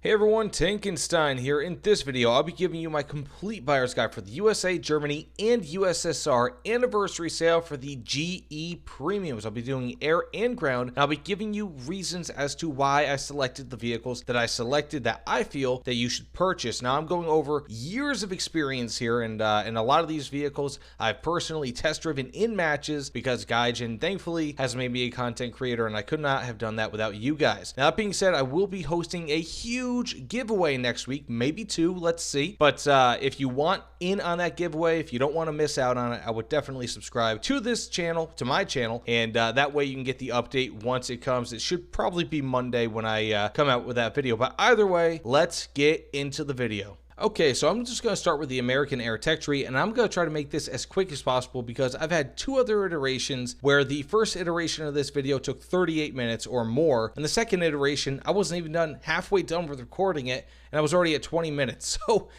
Hey everyone, Tankenstein here. In this video, I'll be giving you my complete buyer's guide for the USA, Germany, and USSR anniversary sale for the GE Premiums. I'll be doing air and ground, and I'll be giving you reasons as to why I selected the vehicles that I selected that I feel that you should purchase. Now, I'm going over years of experience here, and a lot of these vehicles I've personally test driven in matches because Gaijin thankfully has made me a content creator, and I could not have done that without you guys. Now, that being said, I will be hosting a huge giveaway next week, maybe two, let's see. But if you want in on that giveaway, if you don't want to miss out on it, I would definitely subscribe to this channel, to my channel, and that way you can get the update once it comes. It should probably be Monday when I come out with that video, but either way, let's get into the video. Okay, so I'm just going to start with the American Air Tech Tree, and I'm going to try to make this as quick as possible because I've had two other iterations where the first iteration of this video took 38 minutes or more, and the second iteration, I wasn't even halfway done with recording it, and I was already at 20 minutes. So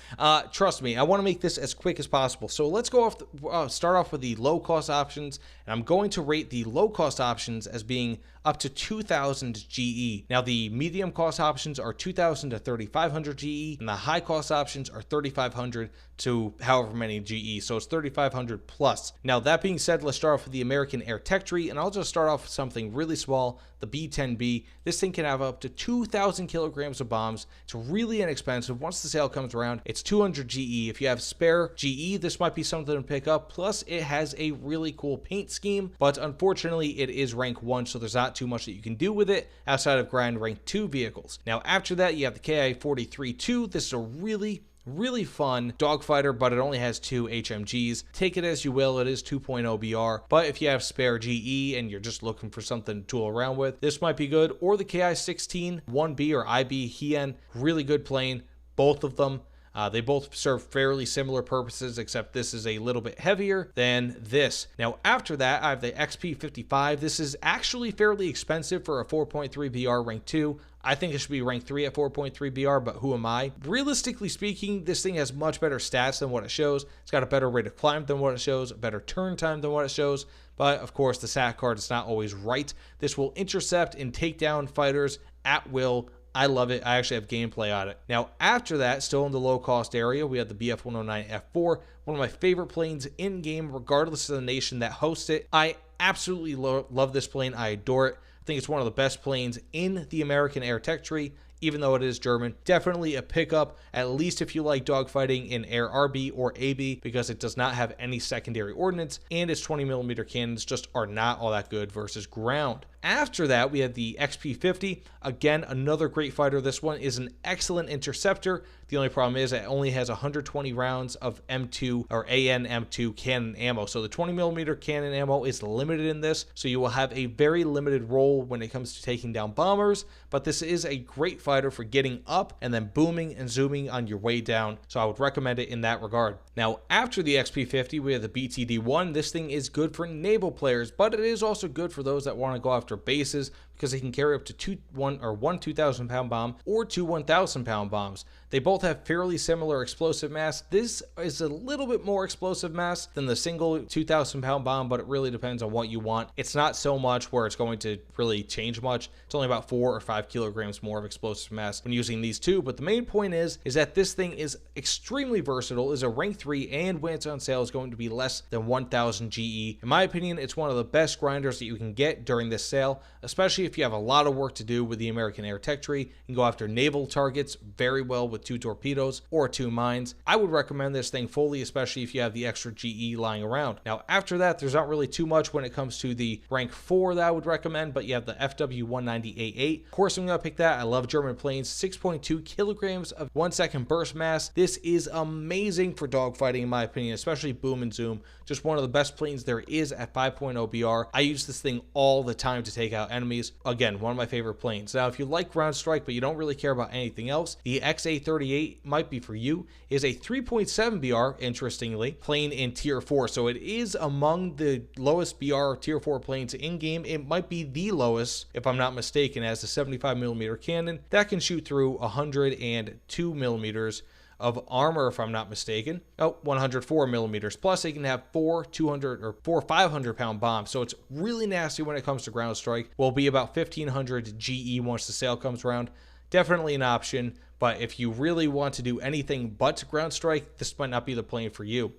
trust me, I want to make this as quick as possible. So let's go off, start off with the low-cost options, and I'm going to rate the low-cost options as being up to 2,000 GE. Now, the medium cost options are 2,000 to 3,500 GE, and the high cost options are 3,500 to however many GE, so it's 3,500 plus. Now, that being said, let's start off with the American Air Tech Tree, and I'll just start off with something really small, the B10B. This thing can have up to 2,000 kilograms of bombs. It's really inexpensive. Once the sale comes around, it's 200 GE. If you have spare GE, this might be something to pick up. Plus, it has a really cool paint scheme, but unfortunately, it is rank 1, so there's not too much that you can do with it outside of grind rank 2 vehicles. Now, after that, you have the KI-43-2. This is a really fun dogfighter, but it only has 2 HMGs. Take it as you will, it is 2.0 BR, but if you have spare GE and you're just looking for something to tool around with, this might be good. Or the KI-16 1B or IB Hien, really good plane, both of them. They both serve fairly similar purposes, except this is a little bit heavier than this. Now, after that, I have the XP55. This is actually fairly expensive for a 4.3 BR rank 2. I think it should be rank 3 at 4.3 BR, but who am I? Realistically speaking, this thing has much better stats than what it shows. It's got a better rate of climb than what it shows, a better turn time than what it shows, but of course, the SAT card is not always right. This will intercept and take down fighters at will. I love it. I actually have gameplay on it. Now, after that, still in the low-cost area, we have the BF-109F4, one of my favorite planes in-game, regardless of the nation that hosts it. I absolutely love this plane. I adore it. I think it's one of the best planes in the American Air Tech Tree, even though it is German. Definitely a pickup, at least if you like dogfighting in Air RB or AB, because it does not have any secondary ordnance, and its 20mm cannons just are not all that good versus ground. After that, we have the XP50. Again, another great fighter. This one is an excellent interceptor. The only problem is it only has 120 rounds of M2 or AN M2 cannon ammo. So the 20mm cannon ammo is limited in this. So you will have a very limited role when it comes to taking down bombers. But this is a great fighter for getting up and then booming and zooming on your way down. So I would recommend it in that regard. Now, after the XP50, we have the BTD-1. This thing is good for naval players, but it is also good for those that want to go after bases because they can carry up to one 2,000-pound bomb or two 1,000-pound bombs. They both have fairly similar explosive mass. This is a little bit more explosive mass than the single 2,000-pound bomb, but it really depends on what you want. It's not so much where it's going to really change much. It's only about 4 or 5 kilograms more of explosive mass when using these two. But the main point is that this thing is extremely versatile, is a rank 3, and when it's on sale is going to be less than 1,000 GE. In my opinion, it's one of the best grinders that you can get during this sale, especially if you have a lot of work to do with the American Air Tech Tree. You can go after naval targets very well with 2 torpedoes or 2 mines. I would recommend this thing fully, especially if you have the extra GE lying around. Now, after that, there's not really too much when it comes to the rank 4 that I would recommend, but you have the FW-190A8. Of course, I'm going to pick that. I love German planes. 6.2 kilograms of 1-second burst mass. This is amazing for dogfighting, in my opinion, especially boom and zoom. Just one of the best planes there is at 5.0 BR. I use this thing all the time to take out enemies. Again, one of my favorite planes. Now, if you like ground strike, but you don't really care about anything else, the XA-38 might be for you. It is a 3.7 BR, interestingly, plane in tier 4. So it is among the lowest BR tier 4 planes in game. It might be the lowest, if I'm not mistaken, as a 75mm cannon that can shoot through 102 millimeters of armor, if I'm not mistaken. 104 millimeters. Plus, they can have 4 500-pound bombs. So it's really nasty when it comes to ground strike. Will be about 1,500 GE once the sale comes around. definitely an option. But if you really want to do anything but ground strike, this might not be the plane for you.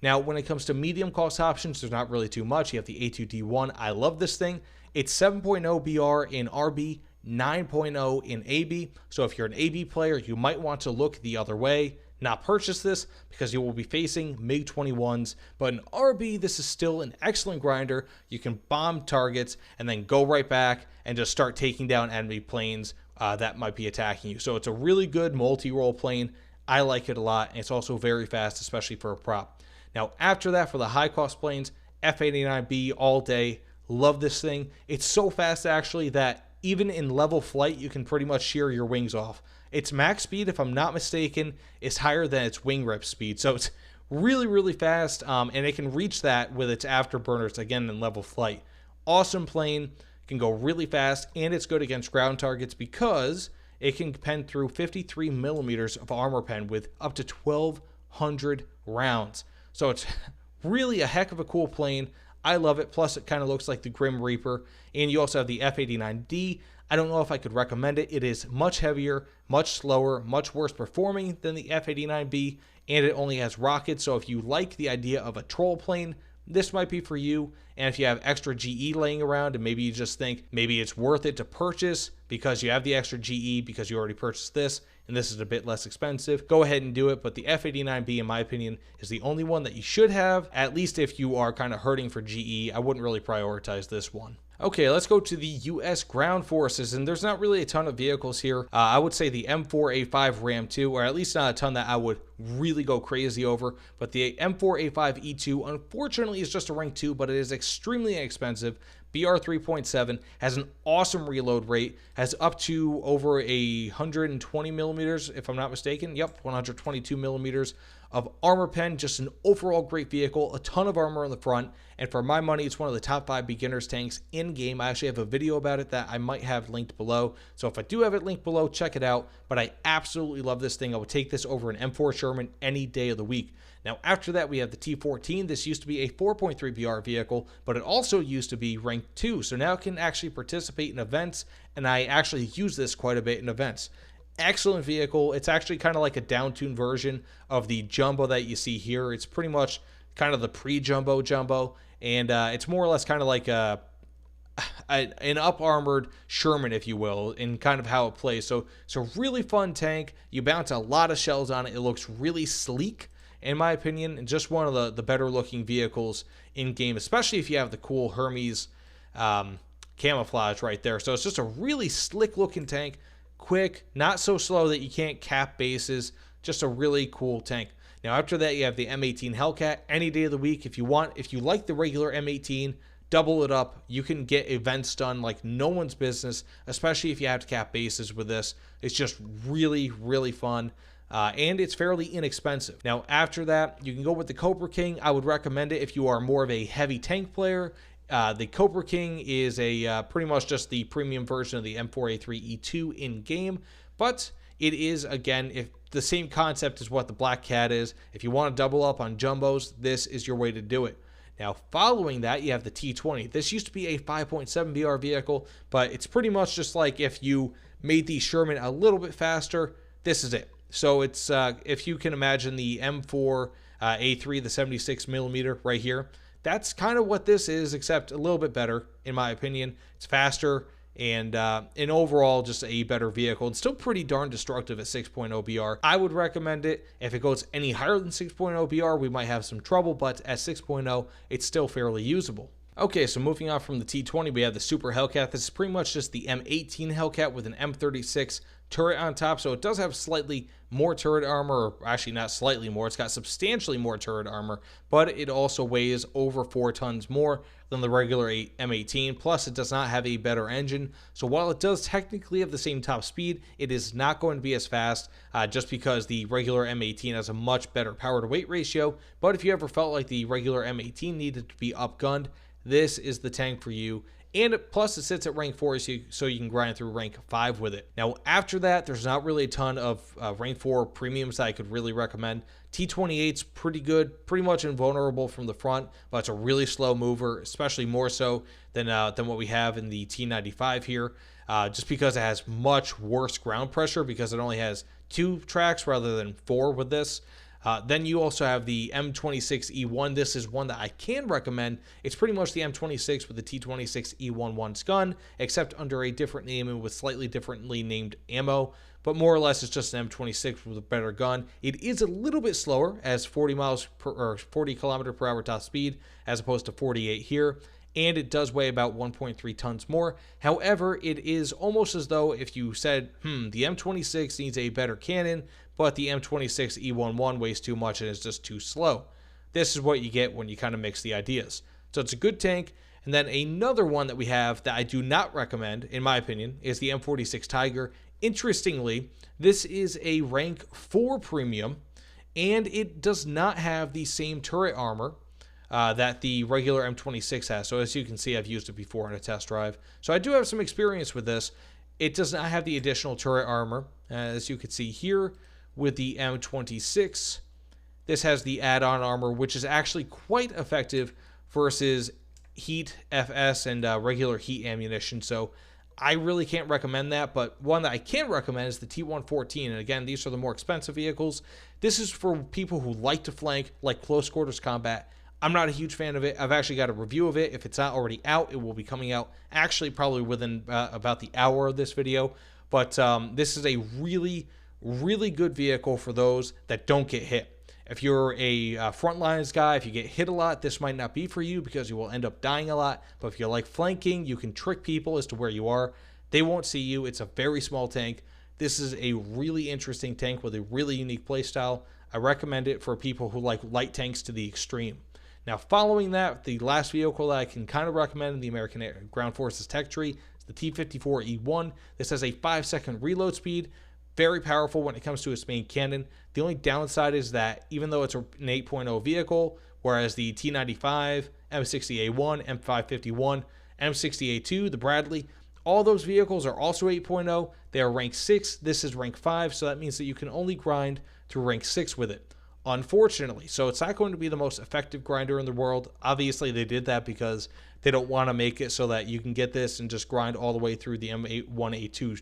Now, when it comes to medium cost options, there's not really too much. You have the A2D1. I love this thing. It's 7.0 BR in RB, 9.0 in AB. So if you're an AB player, you might want to look the other way, not purchase this because you will be facing MiG-21s. But in RB, this is still an excellent grinder. You can bomb targets and then go right back and just start taking down enemy planes that might be attacking you. So it's a really good multi-role plane. I like it a lot, and it's also very fast, especially for a prop. Now, after that, for the high-cost planes, F-89B all day. Love this thing. It's so fast, actually, that even in level flight, you can pretty much shear your wings off. Its max speed, if I'm not mistaken, is higher than its wing rip speed. So it's really, really fast, and it can reach that with its afterburners, again, in level flight. Awesome plane. Can go really fast, and it's good against ground targets because it can pen through 53 millimeters of armor pen with up to 1,200 rounds. So it's really a heck of a cool plane. I love it. Plus, it kind of looks like the Grim Reaper. And you also have the F-89D. I don't know if I could recommend it. It is much heavier, much slower, much worse performing than the F-89B, and it only has rockets. So if you like the idea of a troll plane, this might be for you. And if you have extra GE laying around and maybe you just think maybe it's worth it to purchase because you have the extra GE because you already purchased this and this is a bit less expensive, go ahead and do it. But the F-89B, in my opinion, is the only one that you should have, at least if you are kind of hurting for GE. I wouldn't really prioritize this one. Okay, let's go to the U.S. ground forces, and there's not really a ton of vehicles here. I would say the M4A5 Ram 2, or at least not a ton that I would really go crazy over, but the M4A5 E2, unfortunately, is just a rank 2, but it is extremely inexpensive. BR 3.7, has an awesome reload rate, has up to over 120 millimeters, if I'm not mistaken. Yep, 122 millimeters of armor pen. Just an overall great vehicle, a ton of armor on the front, and for my money, it's one of the top 5 beginners tanks in game. I actually have a video about it that I might have linked below, so if I do have it linked below, check it out. But I absolutely love this thing. I would take this over an M4 Sherman any day of the week. Now, after that, we have the T14. This used to be a 4.3 BR vehicle, but it also used to be rank 2. So now it can actually participate in events, and I actually use this quite a bit in events. Excellent vehicle. It's actually kind of like a down-tuned version of the Jumbo that you see here. It's pretty much kind of the pre-Jumbo Jumbo, and it's more or less kind of like an up-armored Sherman, if you will, in kind of how it plays. So it's a really fun tank. You bounce a lot of shells on it. It looks really sleek, in my opinion, and just one of the better looking vehicles in game, especially if you have the cool Hermes camouflage right there. So it's just a really slick looking tank, quick, not so slow that you can't cap bases, just a really cool tank. Now after that, you have the M18 Hellcat any day of the week. If you like the regular M18, double it up. You can get events done like no one's business, especially if you have to cap bases with this. It's just really, really fun. And it's fairly inexpensive. Now, after that, you can go with the Cobra King. I would recommend it if you are more of a heavy tank player. The Cobra King is pretty much just the premium version of the M4A3 E2 in game, but it is, again, if the same concept as what the Black Cat is. If you want to double up on jumbos, this is your way to do it. Now, following that, you have the T20. This used to be a 5.7 BR vehicle, but it's pretty much just like if you made the Sherman a little bit faster, this is it. So it's, if you can imagine the M4 A3, the 76 millimeter right here, that's kind of what this is, except a little bit better, in my opinion. It's faster and overall just a better vehicle. It's still pretty darn destructive at 6.0 BR. I would recommend it. If it goes any higher than 6.0 BR, we might have some trouble, but at 6.0, it's still fairly usable. Okay, so moving on from the T20, we have the Super Hellcat. This is pretty much just the M18 Hellcat with an M36 turret on top, so it does have slightly more turret armor, or actually not slightly more, it's got substantially more turret armor, but it also weighs over 4 tons more than the regular M18, plus it does not have a better engine, so while it does technically have the same top speed, it is not going to be as fast, just because the regular M18 has a much better power to weight ratio. But if you ever felt like the regular M18 needed to be upgunned, this is the tank for you. And plus it sits at rank 4, so you can grind through rank 5 with it. Now after that, there's not really a ton of rank 4 premiums that I could really recommend. T28's pretty good, pretty much invulnerable from the front, but it's a really slow mover, especially more so than what we have in the T95 here, just because it has much worse ground pressure because it only has 2 tracks rather than 4 with this. Then you also have the M26E1. This is one that I can recommend. It's pretty much the M26 with the T26E11's gun, except under a different name and with slightly differently named ammo. But more or less, it's just an M26 with a better gun. It is a little bit slower, as 40 km per hour top speed, as opposed to 48 here. And it does weigh about 1.3 tons more. However, it is almost as though if you said, the M26 needs a better cannon, but the M26E11 weighs too much and is just too slow. This is what you get when you kind of mix the ideas. So it's a good tank. And then another one that we have that I do not recommend, in my opinion, is the M46 Tiger. Interestingly, this is a rank 4 premium, and it does not have the same turret armor that the regular M26 has. So as you can see, I've used it before in a test drive. So I do have some experience with this. It does not have the additional turret armor, as you can see here with the M26. This has the add-on armor, which is actually quite effective versus heat FS and regular heat ammunition. So I really can't recommend that, but one that I can recommend is the T114. And again, these are the more expensive vehicles. This is for people who like to flank, like close quarters combat. I'm not a huge fan of it. I've actually got a review of it. If it's not already out, it will be coming out actually probably within about the hour of this video. But this is a really, really good vehicle for those that don't get hit. If you're a frontlines guy, if you get hit a lot, this might not be for you because you will end up dying a lot. But if you like flanking, you can trick people as to where you are. They won't see you. It's a very small tank. This is a really interesting tank with a really unique playstyle. I recommend it for people who like light tanks to the extreme. Now, following that, the last vehicle that I can kind of recommend in the American Ground Forces tech tree is the T54E1. This has a 5-second reload speed. Very powerful when it comes to its main cannon. The only downside is that even though it's an 8.0 vehicle, whereas the T95, M60A1, M551, M60A2, the Bradley, all those vehicles are also 8.0. They are rank 6. This is rank 5, so that means that you can only grind through rank 6 with it. Unfortunately, so it's not going to be the most effective grinder in the world. Obviously, they did that because they don't want to make it so that you can get this and just grind all the way through the M1A2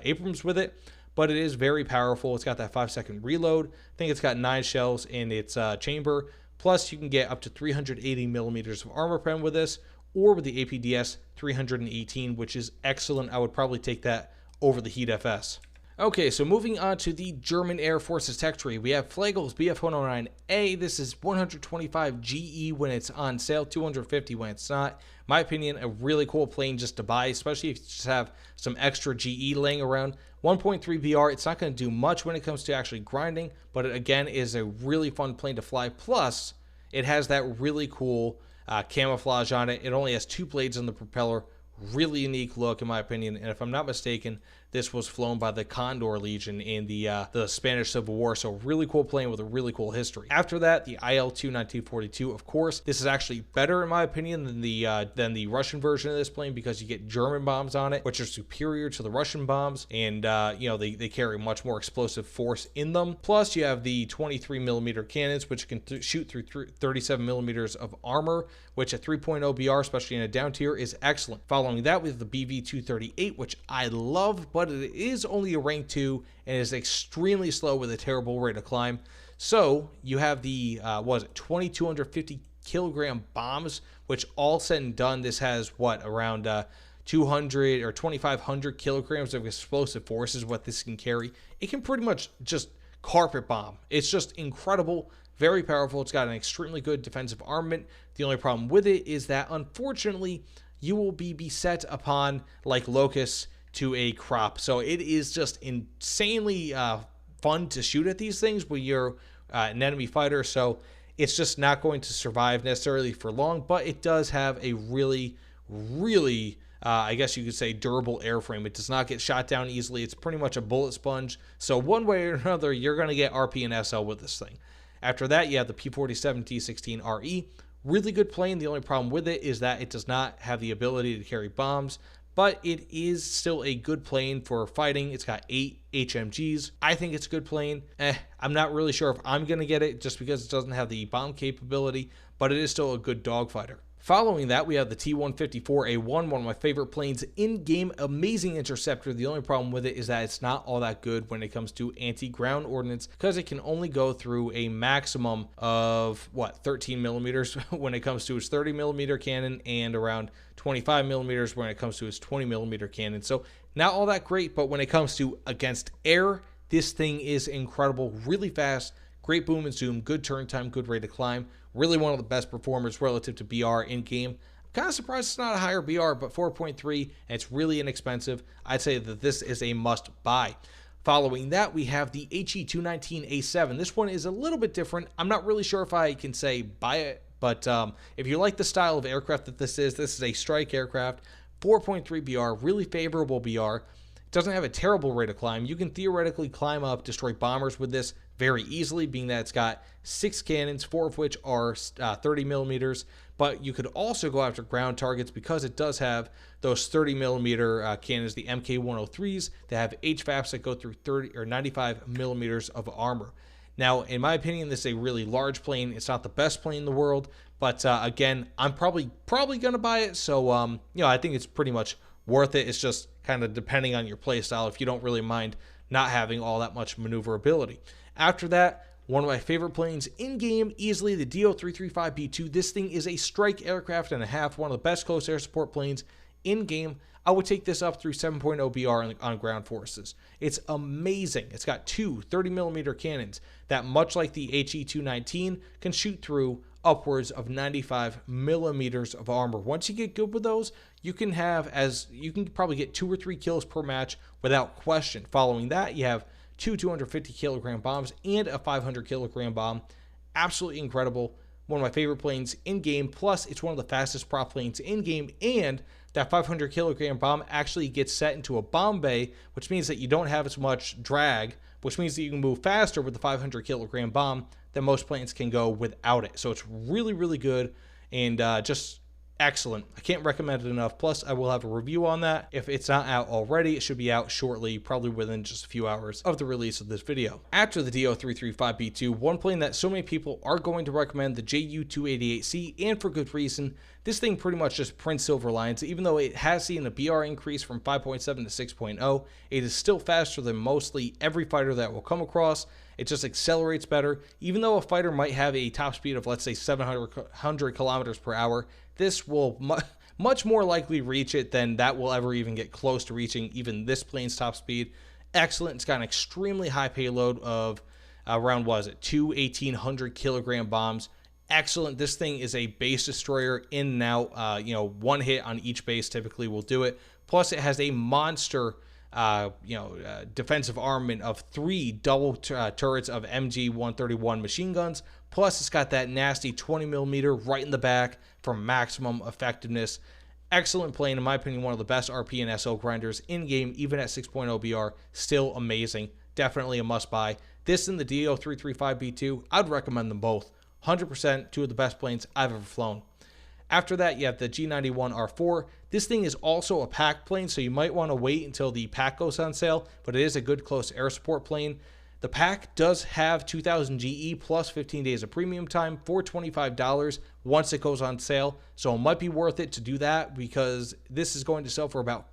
Abrams with it. But it is very powerful. It's got that 5-second reload. I think it's got 9 shells in its chamber. Plus, you can get up to 380 millimeters of armor pen with this, or with the APDS 318, which is excellent. I would probably take that over the Heat FS. Okay, so moving on to the German Air Forces tech tree, we have Flagel's BF-109A. This is 125 GE when it's on sale, 250 when it's not. My opinion, a really cool plane just to buy, especially if you just have some extra GE laying around. 1.3 BR, it's not going to do much when it comes to actually grinding, but it again is a really fun plane to fly. Plus, it has that really cool camouflage on it. It only has 2 blades on the propeller. Really unique look, in my opinion, and if I'm not mistaken, this was flown by the Condor Legion in the Spanish Civil War, so really cool plane with a really cool history. After that, the IL-2 1942, of course. This is actually better, in my opinion, than the Russian version of this plane because you get German bombs on it, which are superior to the Russian bombs, and they carry much more explosive force in them. Plus, you have the 23mm cannons, which can shoot through 37mm of armor, which at 3.0 BR, especially in a down tier, is excellent. Following that, we have the BV-238, which I love, but it is only a rank 2 and is extremely slow with a terrible rate of climb. So you have the 2,250 kilogram bombs, which all said and done, this has around 200 or 2,500 kilograms of explosive force is what this can carry. It can pretty much just carpet bomb. It's just incredible. Very powerful. It's got an extremely good defensive armament. The only problem with it is that, unfortunately, you will be beset upon, like locusts, to a crop. So it is just insanely fun to shoot at these things when you're an enemy fighter. So it's just not going to survive necessarily for long, but it does have a really, really, I guess you could say, durable airframe. It does not get shot down easily. It's pretty much a bullet sponge. So one way or another, you're going to get RP and SL with this thing. After that, you have the P-47 T-16RE, Really good plane. The only problem with it is that it does not have the ability to carry bombs, but it is still a good plane for fighting. It's got 8 HMGs. I think it's a good plane. I'm not really sure if I'm going to get it just because it doesn't have the bomb capability, but it is still a good dogfighter. Following that, we have the T-154A1, one of my favorite planes in-game, amazing interceptor. The only problem with it is that it's not all that good when it comes to anti-ground ordnance because it can only go through a maximum of, 13 millimeters when it comes to its 30 millimeter cannon and around 25 millimeters when it comes to its 20 millimeter cannon. So not all that great, but when it comes to against air, this thing is incredible, really fast, great boom and zoom, good turn time, good rate of climb. Really one of the best performers relative to BR in game. I'm kind of surprised it's not a higher BR, but 4.3, and it's really inexpensive. I'd say that this is a must buy. Following that, we have the HE219A7. This one is a little bit different. I'm not really sure if I can say buy it, but if you like the style of aircraft that this is a strike aircraft, 4.3 BR, really favorable BR. It doesn't have a terrible rate of climb. You can theoretically climb up, destroy bombers with this very easily, being that it's got 6 cannons, 4 of which are 30 millimeters. But you could also go after ground targets because it does have those 30 millimeter cannons, the MK103s, that have HVAPs that go through 30 or 95 millimeters of armor. Now, in my opinion, this is a really large plane. It's not the best plane in the world, but again, I'm probably going to buy it. So, I think it's pretty much worth it. It's just kind of depending on your play style if you don't really mind not having all that much maneuverability. After that, one of my favorite planes in-game, easily the DO-335B2. This thing is a strike aircraft and a half, one of the best close air support planes in-game. I would take this up through 7.0 BR on ground forces. It's amazing. It's got 2 30mm cannons that, much like the HE219, can shoot through upwards of 95 millimeters of armor. Once you get good with those, you can probably get 2 or 3 kills per match without question. Following that, you have 2 250 kilogram bombs and a 500 kilogram bomb. Absolutely incredible. One of my favorite planes in game. Plus, it's one of the fastest prop planes in game, and that 500 kilogram bomb actually gets set into a bomb bay, which means that you don't have as much drag, which means that you can move faster with the 500 kilogram bomb than most planes can go without it. So it's really, really good and just excellent. I can't recommend it enough. Plus, I will have a review on that. If it's not out already, it should be out shortly, probably within just a few hours of the release of this video. After the DO-335B2, one plane that so many people are going to recommend, the JU-288C, and for good reason. This thing pretty much just prints silver lines. Even though it has seen a BR increase from 5.7 to 6.0, it is still faster than mostly every fighter that will come across. It just accelerates better. Even though a fighter might have a top speed of, let's say, 700 kilometers per hour, this will much more likely reach it than that will ever even get close to reaching even this plane's top speed. Excellent. It's got an extremely high payload of around, 2 1,800 kilogram bombs. Excellent. This thing is a base destroyer in and out. One hit on each base typically will do it. Plus, it has a monster defensive armament of 3 double turrets of MG-131 machine guns. Plus, it's got that nasty 20mm right in the back for maximum effectiveness. Excellent plane, in my opinion, one of the best RP and SO grinders in-game, even at 6.0 BR. Still amazing. Definitely a must-buy. This and the DO-335B2, I'd recommend them both. 100% 2 of the best planes I've ever flown. After that, you have the G91R4. This thing is also a pack plane, so you might want to wait until the pack goes on sale, but it is a good close air support plane. The pack does have 2,000 GE plus 15 days of premium time for $25 once it goes on sale, so it might be worth it to do that because this is going to sell for about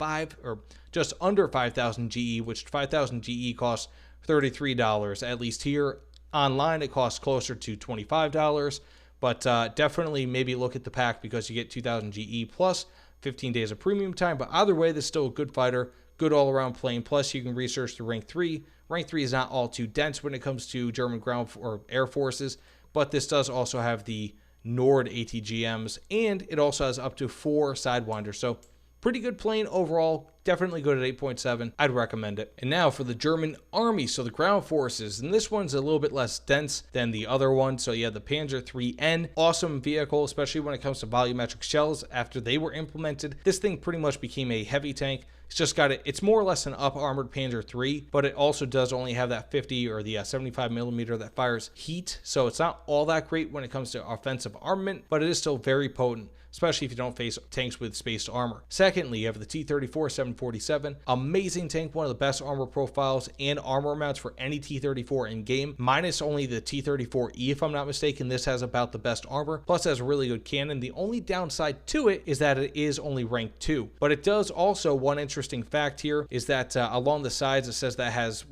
just under 5,000 GE, which 5,000 GE costs $33. At least here online, it costs closer to $25. But definitely maybe look at the pack because you get 2,000 GE plus 15 days of premium time. But either way, this is still a good fighter, good all-around plane. Plus, you can research the rank 3. Rank 3 is not all too dense when it comes to German ground or air forces, but this does also have the Nord ATGMs, and it also has up to 4 Sidewinders. So pretty good plane overall. definitely good at 8.7. I'd recommend it. And now for the German army, so the ground forces, and this one's a little bit less dense than the other one. So yeah, the Panzer IIIN, awesome vehicle, especially when it comes to volumetric shells. After they were implemented, this thing pretty much became a heavy tank. It's just got it. It's more or less an up armored Panzer III, but it also does only have that 50 or the 75 millimeter that fires heat. So it's not all that great when it comes to offensive armament, but it is still very potent, especially if you don't face tanks with spaced armor. Secondly, you have the T-34-747, amazing tank, one of the best armor profiles and armor amounts for any T-34 in game, minus only the T-34E if I'm not mistaken. This has about the best armor, plus it has a really good cannon. The only downside to it is that it is only rank 2, but it does also, one interesting fact here is that along the sides it says that has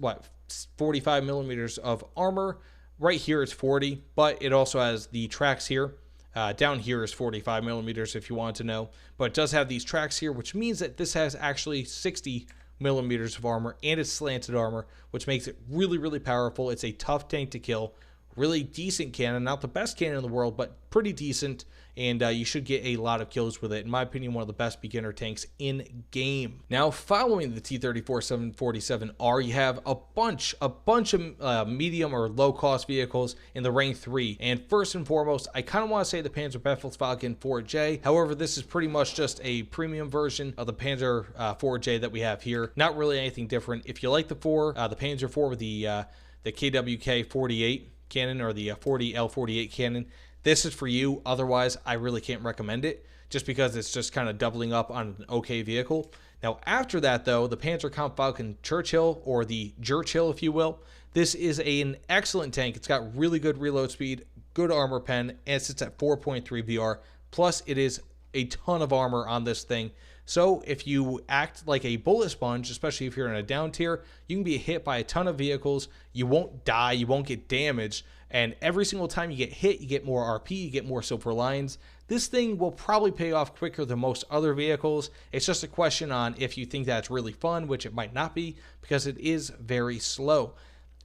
45 millimeters of armor. Right here it's 40, but it also has the tracks here. Down here is 45 millimeters if you want to know, but it does have these tracks here, which means that this has actually 60 millimeters of armor, and it's slanted armor, which makes it really, really powerful. It's a tough tank to kill. Really decent cannon, not the best cannon in the world, but pretty decent, and you should get a lot of kills with it. In my opinion, one of the best beginner tanks in game. Now, following the T-34-747R, you have a bunch of medium or low cost vehicles in the rank 3. And first and foremost, I kind of want to say the Panzer Befehlswagen 4J. However, this is pretty much just a premium version of the Panzer 4J that we have here. Not really anything different. If you like the Panzer 4 with the KWK 48 cannon or the 40L48 cannon, this is for you. Otherwise, I really can't recommend it, just because it's just kind of doubling up on an okay vehicle. Now, after that, though, the Panzerkampfwagen Churchill, or the Churchill, if you will, this is an excellent tank. It's got really good reload speed, good armor pen, and it sits at 4.3 BR. Plus, it is a ton of armor on this thing. So if you act like a bullet sponge, especially if you're in a down tier, you can be hit by a ton of vehicles. You won't die, you won't get damaged, and every single time you get hit, you get more RP, you get more silver lines. This thing will probably pay off quicker than most other vehicles. It's just a question on if you think that's really fun, which it might not be, because it is very slow.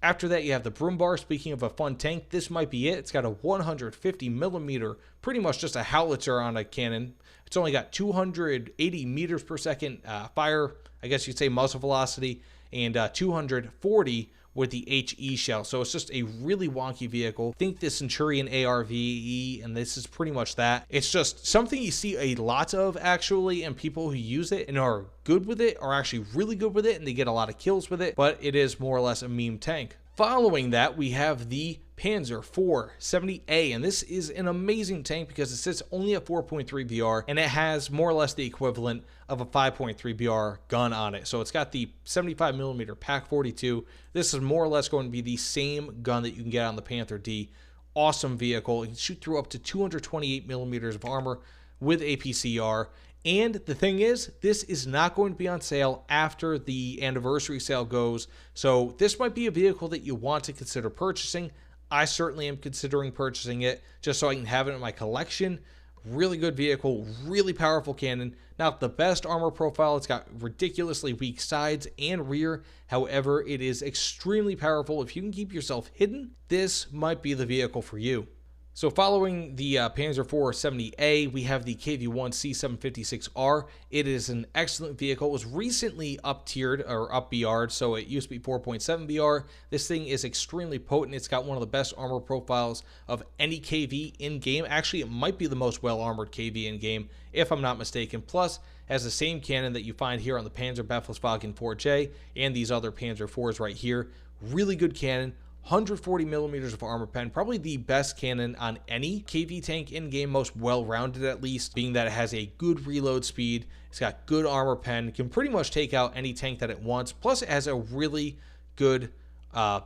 After that, you have the Brummbär. Speaking of a fun tank, this might be it. It's got a 150 millimeter, pretty much just a howitzer on a cannon. It's only got 280 meters per second fire, I guess you'd say muzzle velocity, and 240 with the HE shell. So it's just a really wonky vehicle. Think the Centurion ARVE, and this is pretty much that. It's just something you see a lot of, actually, and people who use it and are good with it are actually really good with it, and they get a lot of kills with it, but it is more or less a meme tank. Following that, we have the Panzer 470A, and this is an amazing tank because it sits only at 4.3 BR, and it has more or less the equivalent of a 5.3 BR gun on it. So it's got the 75 millimeter Pak 42. This is more or less going to be the same gun that you can get on the Panther D. Awesome vehicle. It can shoot through up to 228 millimeters of armor with APCR. And the thing is, this is not going to be on sale after the anniversary sale goes. So this might be a vehicle that you want to consider purchasing. I certainly am considering purchasing it just so I can have it in my collection. Really good vehicle, really powerful cannon. Not the best armor profile. It's got ridiculously weak sides and rear. However, it is extremely powerful. If you can keep yourself hidden, this might be the vehicle for you. So following the Panzer 470A, we have the KV-1 C756R. It is an excellent vehicle. It was recently up-tiered, or up-BR'd, so it used to be 4.7 BR. This thing is extremely potent. It's got one of the best armor profiles of any KV in-game. Actually, it might be the most well-armored KV in-game, if I'm not mistaken. Plus, has the same cannon that you find here on the Panzer Befehlswagen 4J and these other Panzer 4s right here. Really good cannon. 140 millimeters of armor pen, probably the best cannon on any KV tank in game, most well-rounded at least, being that it has a good reload speed, it's got good armor pen, can pretty much take out any tank that it wants, plus it has a really good, I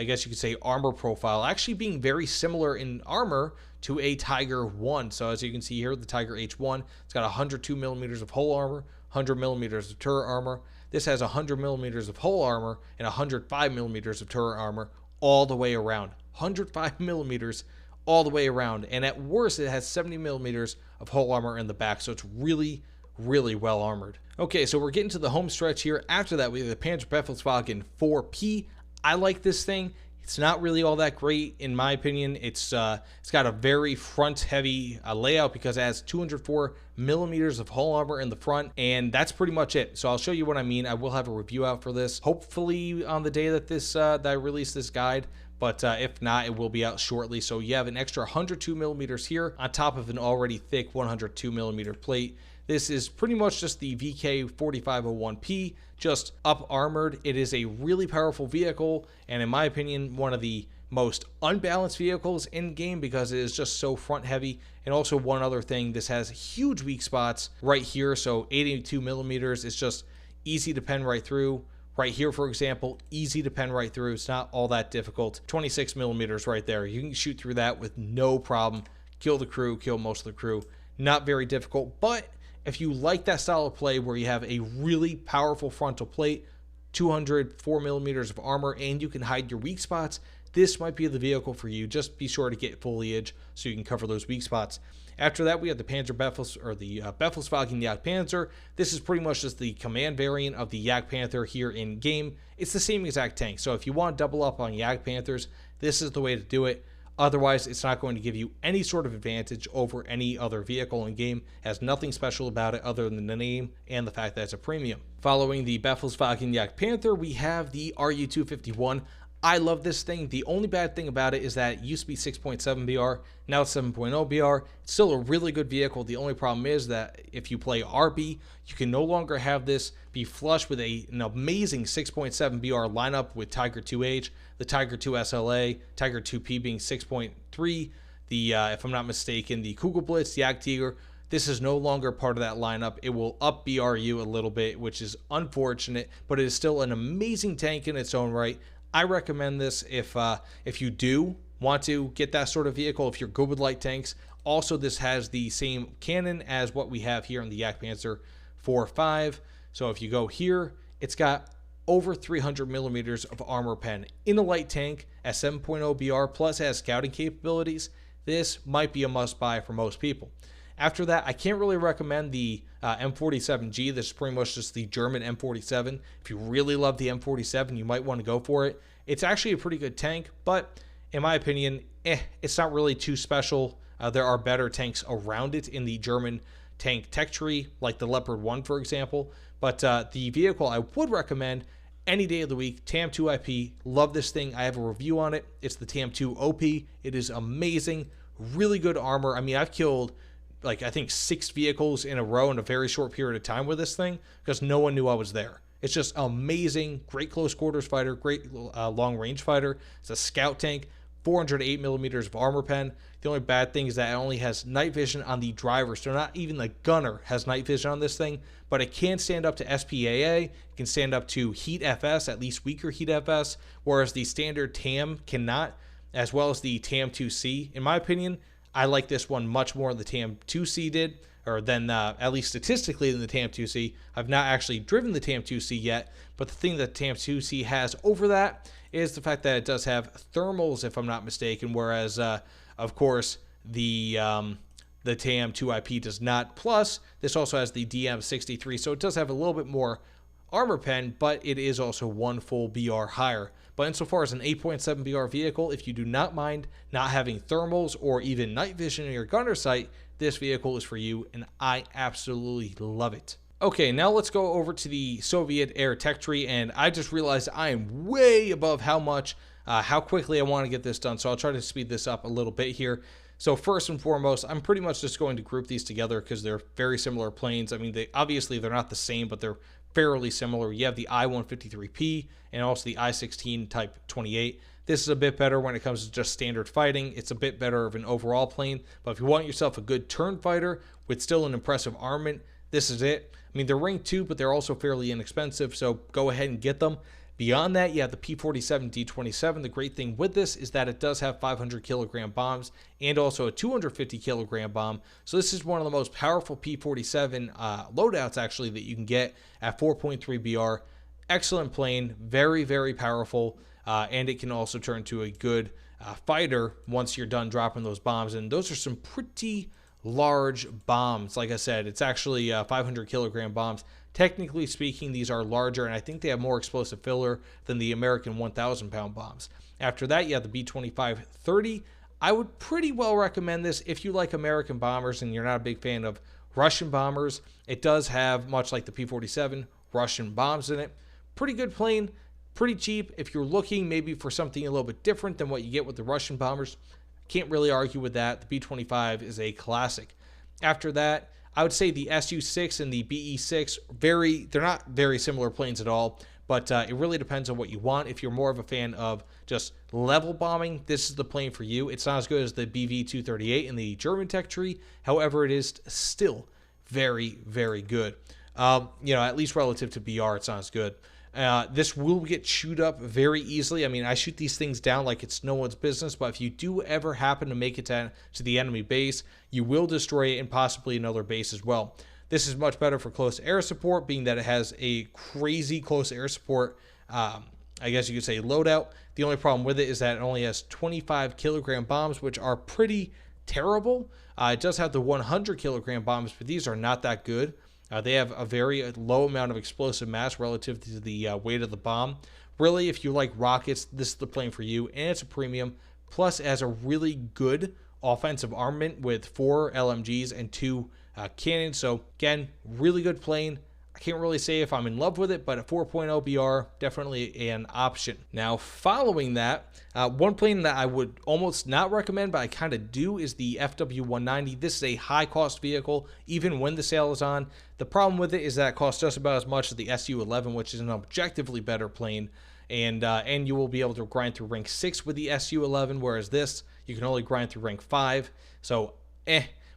guess you could say, armor profile, actually being very similar in armor to a Tiger 1. So as you can see here, the Tiger H1, it's got 102 millimeters of hull armor, 100 millimeters of turret armor. This has 100 millimeters of hull armor and 105 millimeters of turret armor, all the way around. 105 millimeters all the way around, and at worst it has 70 millimeters of hull armor in the back, so it's really, really well armored. Okay, so we're getting to the home stretch here. After that, we have the Panzer Befehlswagen 4P. I like this thing. It's not really all that great, in my opinion. It's got a very front-heavy layout because it has 204 millimeters of hull armor in the front, and that's pretty much it. So I'll show you what I mean. I will have a review out for this, hopefully on the day that that I release this guide. But if not, it will be out shortly. So you have an extra 102 millimeters here on top of an already thick 102 millimeter plate. This is pretty much just the VK4501P, just up armored. It is a really powerful vehicle, and in my opinion, one of the most unbalanced vehicles in game because it is just so front heavy. And also one other thing, this has huge weak spots right here. So 82 millimeters is just easy to pen right through. Right here, for example, easy to pen right through. It's not all that difficult. 26 millimeters right there. You can shoot through that with no problem. Kill the crew, kill most of the crew. Not very difficult, but if you like that style of play where you have a really powerful frontal plate, 204 millimeters of armor, and you can hide your weak spots, this might be the vehicle for you. Just be sure to get foliage so you can cover those weak spots. After that, we have the Panzer Beffels, or the Befelswagen Jagdpanzer. This is pretty much just the command variant of the Jagdpanther here in game. It's the same exact tank, so if you want to double up on Jagdpanthers, this is the way to do it. Otherwise, it's not going to give you any sort of advantage over any other vehicle in game. It has nothing special about it other than the name and the fact that it's a premium. Following the Befelswagen Jagdpanther, we have the RU-251. I love this thing. The only bad thing about it is that it used to be 6.7 BR, now it's 7.0 BR. It's still a really good vehicle. The only problem is that if you play RB, you can no longer have this be flush with an amazing 6.7 BR lineup with Tiger 2H, the Tiger 2 SLA, Tiger 2P being 6.3, the, if I'm not mistaken, the Kugelblitz, the Jagdtiger. This is no longer part of that lineup. It will up BRU a little bit, which is unfortunate, but it is still an amazing tank in its own right. I recommend this if you do want to get that sort of vehicle, if you're good with light tanks. Also, this has the same cannon as what we have here in the Jagdpanzer 4.5. So if you go here, it's got over 300 millimeters of armor pen in a light tank at 7.0 BR, plus has scouting capabilities. This might be a must-buy for most people. After that, I can't really recommend the M47G. This is pretty much just the German M47. If you really love the M47, you might want to go for it. It's actually a pretty good tank, but in my opinion, it's not really too special. There are better tanks around it in the German tank tech tree, like the Leopard 1, for example. But the vehicle I would recommend any day of the week, TAM2IP. Love this thing. I have a review on it. It's the TAM2 OP. It is amazing. Really good armor. I mean, I've killed, like, I think 6 vehicles in a row in a very short period of time with this thing because no one knew I was there. It's just amazing. Great close quarters fighter, great long range fighter. It's a scout tank, 408 millimeters of armor pen. The only bad thing is that it only has night vision on the driver, so not even the gunner has night vision on this thing, but it can stand up to SPAA, it can stand up to Heat FS, at least weaker Heat FS, whereas the standard TAM cannot, as well as the TAM2C. In my opinion, I like this one much more than the TAM2C did, or than, at least statistically, than the TAM2C. I've not actually driven the TAM2C yet, but the thing that TAM2C has over that is the fact that it does have thermals, if I'm not mistaken, whereas, of course, the TAM2IP does not. Plus, this also has the DM63, so it does have a little bit more armor pen, but it is also one full BR higher. But insofar as an 8.7 BR vehicle, if you do not mind not having thermals or even night vision in your gunner sight, this vehicle is for you, and I absolutely love it. Okay, now let's go over to the Soviet air tech tree, and I just realized I am way above how quickly I want to get this done, so I'll try to speed this up a little bit here. So first and foremost, I'm pretty much just going to group these together because they're very similar planes. I mean, obviously they're not the same, but they're fairly similar. You have the I-153P and also the I-16 Type 28. This is a bit better when it comes to just standard fighting. It's a bit better of an overall plane, but if you want yourself a good turn fighter with still an impressive armament, this is it. I mean, they're ranked 2, but they're also fairly inexpensive, so go ahead and get them. Beyond that, you have the P-47D-27. The great thing with this is that it does have 500 kilogram bombs and also a 250 kilogram bomb. So this is one of the most powerful P-47 loadouts, actually, that you can get at 4.3 BR. Excellent plane, very, very powerful, and it can also turn to a good fighter once you're done dropping those bombs. And those are some pretty large bombs. Like I said, it's actually 500 kilogram bombs, technically speaking, these are larger, and I think they have more explosive filler than the American 1,000-pound bombs. After that, you have the B-25-30. I would pretty well recommend this if you like American bombers and you're not a big fan of Russian bombers. It does have, much like the P-47, Russian bombs in it. Pretty good plane, pretty cheap. If you're looking maybe for something a little bit different than what you get with the Russian bombers, can't really argue with that. The B-25 is a classic. After that, I would say the Su-6 and the BE-6, they're not very similar planes at all, but it really depends on what you want. If you're more of a fan of just level bombing, this is the plane for you. It's not as good as the BV-238 in the German tech tree. However, it is still very, very good. At least relative to BR, it's not as good. This will get chewed up very easily. I mean, I shoot these things down like it's no one's business, but if you do ever happen to make it to the enemy base, you will destroy it and possibly another base as well. This is much better for close air support, being that it has a crazy close air support, I guess you could say, loadout. The only problem with it is that it only has 25 kilogram bombs, which are pretty terrible. It does have the 100 kilogram bombs, but these are not that good. They have a very low amount of explosive mass relative to the weight of the bomb. Really, if you like rockets, this is the plane for you, and it's a premium. Plus, it has a really good offensive armament with 4 LMGs and 2 cannons. So, again, really good plane. I can't really say if I'm in love with it, but a 4.0 BR, definitely an option. Now, following that, one plane that I would almost not recommend, but I kind of do, is the FW-190. This is a high-cost vehicle, even when the sale is on. The problem with it is that it costs just about as much as the Su-11, which is an objectively better plane, and you will be able to grind through rank 6 with the Su-11, whereas this, you can only grind through rank 5, so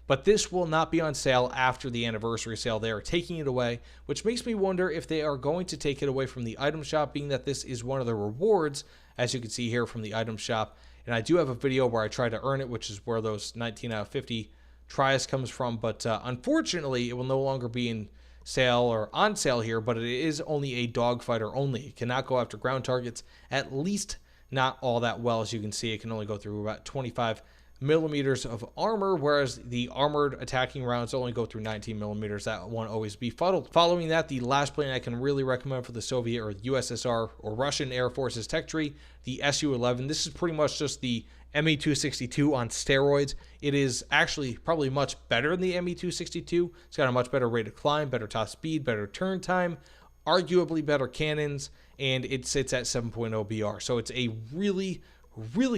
But this will not be on sale after the anniversary sale. They are taking it away, which makes me wonder if they are going to take it away from the item shop, being that this is one of the rewards, as you can see here from the item shop. And I do have a video where I try to earn it, which is where those 19 out of 50 tries comes from. But unfortunately, it will no longer be in sale or on sale here, but it is only a dogfighter only. It cannot go after ground targets, at least not all that well. As you can see, it can only go through about 25 millimeters of armor, whereas the armored attacking rounds only go through 19 millimeters. That won't always be fuddled. Following that, the last plane I can really recommend for the Soviet or USSR or Russian Air Force's tech tree, the Su-11. This is pretty much just the Me-262 on steroids. It is actually probably much better than the Me-262. It's got a much better rate of climb, better top speed, better turn time, arguably better cannons, and it sits at 7.0 BR. So it's a really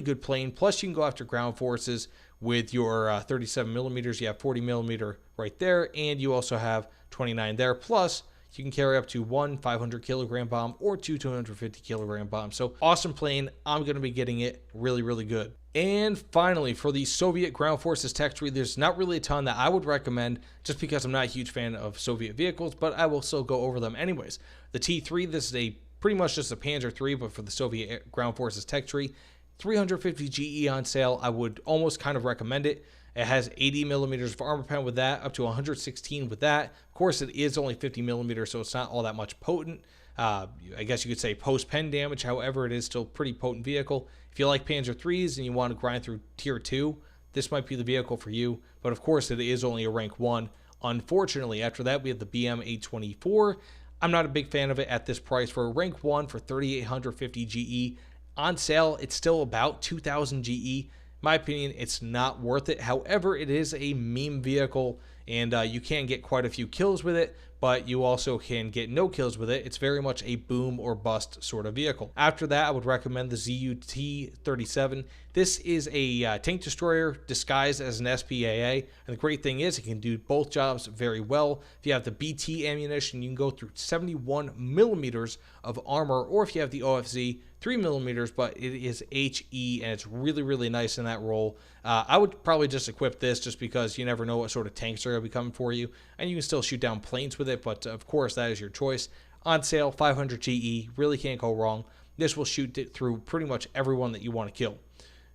good plane. Plus, you can go after ground forces with your 37 millimeters. You have 40 millimeter right there, and you also have 29 there. Plus, you can carry up to 1 500 kilogram bomb or 2 250 kilogram bombs. So awesome plane. I'm going to be getting it. Really good. And finally, for the Soviet ground forces tech tree, there's not really a ton that I would recommend just because I'm not a huge fan of Soviet vehicles, but I will still go over them anyways. The T3, this is pretty much just a Panzer III, but for the Soviet ground forces tech tree. 350 GE on sale. I would almost kind of recommend it. It has 80 millimeters of armor pen with that, up to 116 with that. Of course, it is only 50 millimeters, so it's not all that much potent. I guess you could say post-pen damage. However, it is still a pretty potent vehicle. If you like Panzer IIIs and you want to grind through Tier 2, this might be the vehicle for you. But of course, it is only a rank 1. Unfortunately, after that, we have the BM-824. I'm not a big fan of it at this price. For a rank 1 for 3,850 GE, on sale, it's still about 2,000 GE. In my opinion, it's not worth it. However, it is a meme vehicle, and you can get quite a few kills with it, but you also can get no kills with it. It's very much a boom or bust sort of vehicle. After that, I would recommend the ZUT-37. This is a tank destroyer disguised as an SPAA, and the great thing is it can do both jobs very well. If you have the BT ammunition, you can go through 71 millimeters of armor, or if you have the OFZ, 3 millimeters, but it is HE, and it's really nice in that role. I would probably just equip this just because you never know what sort of tanks are going to be coming for you, and you can still shoot down planes with it, but of course that is your choice. On sale, 500 GE, really can't go wrong. This will shoot it through pretty much everyone that you want to kill.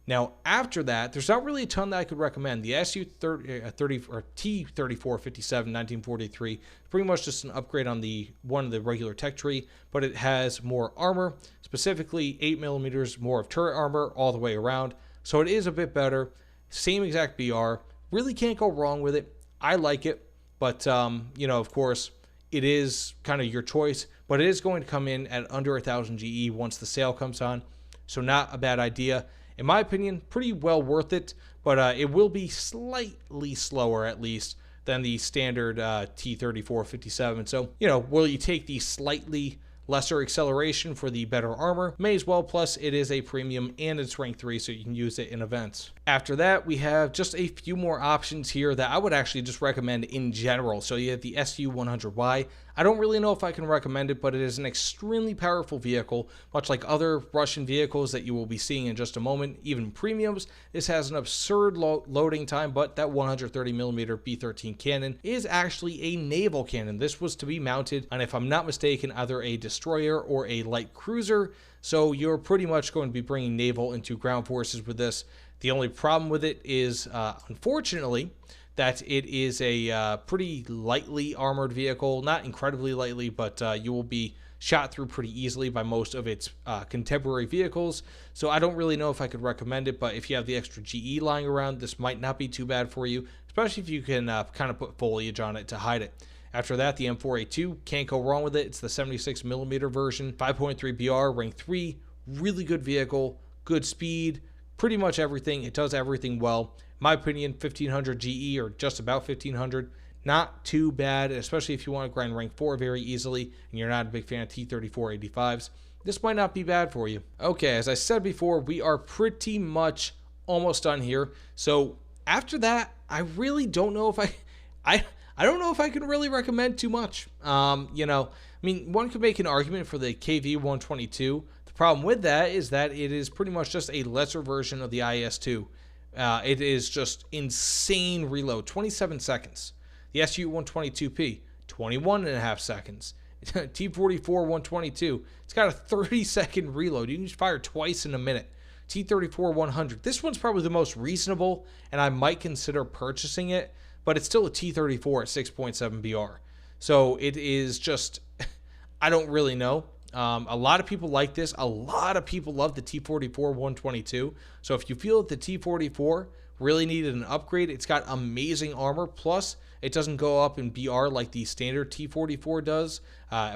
Now, after that, there's not really a ton that I could recommend. The Su-30 or T-3457 1943 pretty much just an upgrade on the regular tech tree, but it has more armor, specifically 8 millimeters more of turret armor all the way around. So it is a bit better. Same exact BR. Really can't go wrong with it. I like it, but of course, it is kind of your choice, but it is going to come in at under 1,000 GE once the sale comes on. So not a bad idea. In my opinion, pretty well worth it, but it will be slightly slower at least than the standard T-3457. So, will you take the slightly lesser acceleration for the better armor? May as well, plus it is a premium and it's rank 3, so you can use it in events. After that, we have just a few more options here that I would actually just recommend in general. So you have the SU-100Y. I don't really know if I can recommend it, but it is an extremely powerful vehicle, much like other Russian vehicles that you will be seeing in just a moment, even premiums. This has an absurd loading time, but that 130mm B-13 cannon is actually a naval cannon. This was to be mounted on, if I'm not mistaken, either a destroyer or a light cruiser, so you're pretty much going to be bringing naval into ground forces with this. The only problem with it is, unfortunately, that it is a pretty lightly armored vehicle. Not incredibly lightly, but you will be shot through pretty easily by most of its contemporary vehicles. So I don't really know if I could recommend it, but if you have the extra GE lying around, this might not be too bad for you, especially if you can kind of put foliage on it to hide it. After that, the M4A2, can't go wrong with it. It's the 76mm version, 5.3 BR, rank 3, really good vehicle, good speed, pretty much everything. It does everything well. In my opinion, 1500 GE or just about 1500, not too bad, especially if you want to grind rank 4 very easily and you're not a big fan of T-3485s. This might not be bad for you. Okay, as I said before, we are pretty much almost done here. So after that, I really don't know if I don't know if I can really recommend too much. I mean, one could make an argument for the KV-122. The problem with that is that it is pretty much just a lesser version of the IS-2. It is just insane reload, 27 seconds. The SU-122P, 21.5 seconds. T-44-122, it's got a 30-second reload. You can just fire twice in a minute. T-34-100, this one's probably the most reasonable, and I might consider purchasing it, but it's still a T-34 at 6.7 BR. So it is just, I don't really know. A lot of people like this. A lot of people love the T-44-122. So if you feel that the T-44 really needed an upgrade, it's got amazing armor, plus it doesn't go up in BR like the standard T-44 does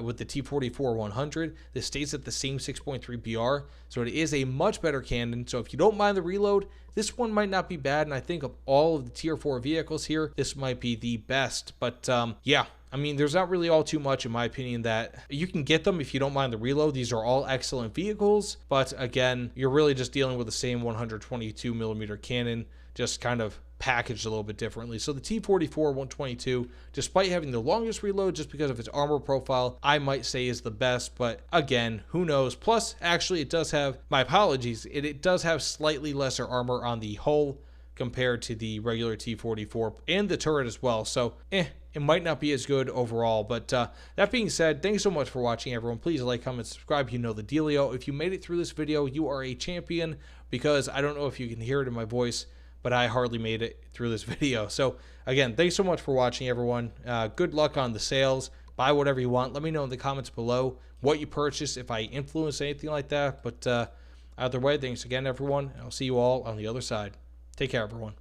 with the T-44-100. This stays at the same 6.3 BR, so it is a much better cannon. So if you don't mind the reload, this one might not be bad, and I think of all of the Tier 4 vehicles here, this might be the best. But yeah, I mean, there's not really all too much, in my opinion, that you can get them if you don't mind the reload. These are all excellent vehicles, but again, you're really just dealing with the same 122mm cannon, just kind of packaged a little bit differently. So the T-44-122, despite having the longest reload just because of its armor profile, I might say is the best, but again, who knows. Plus, actually, it does have, my apologies, it does have slightly lesser armor on the hull compared to the regular T-44 and the turret as well. So, it might not be as good overall. But that being said, thanks so much for watching, everyone. Please like, comment, subscribe. You know the dealio. If you made it through this video, you are a champion, because I don't know if you can hear it in my voice, but I hardly made it through this video. So again, thanks so much for watching, everyone. Good luck on the sales. Buy whatever you want. Let me know in the comments below what you purchased, if I influenced anything like that. But either way, thanks again, everyone. I'll see you all on the other side. Take care, everyone.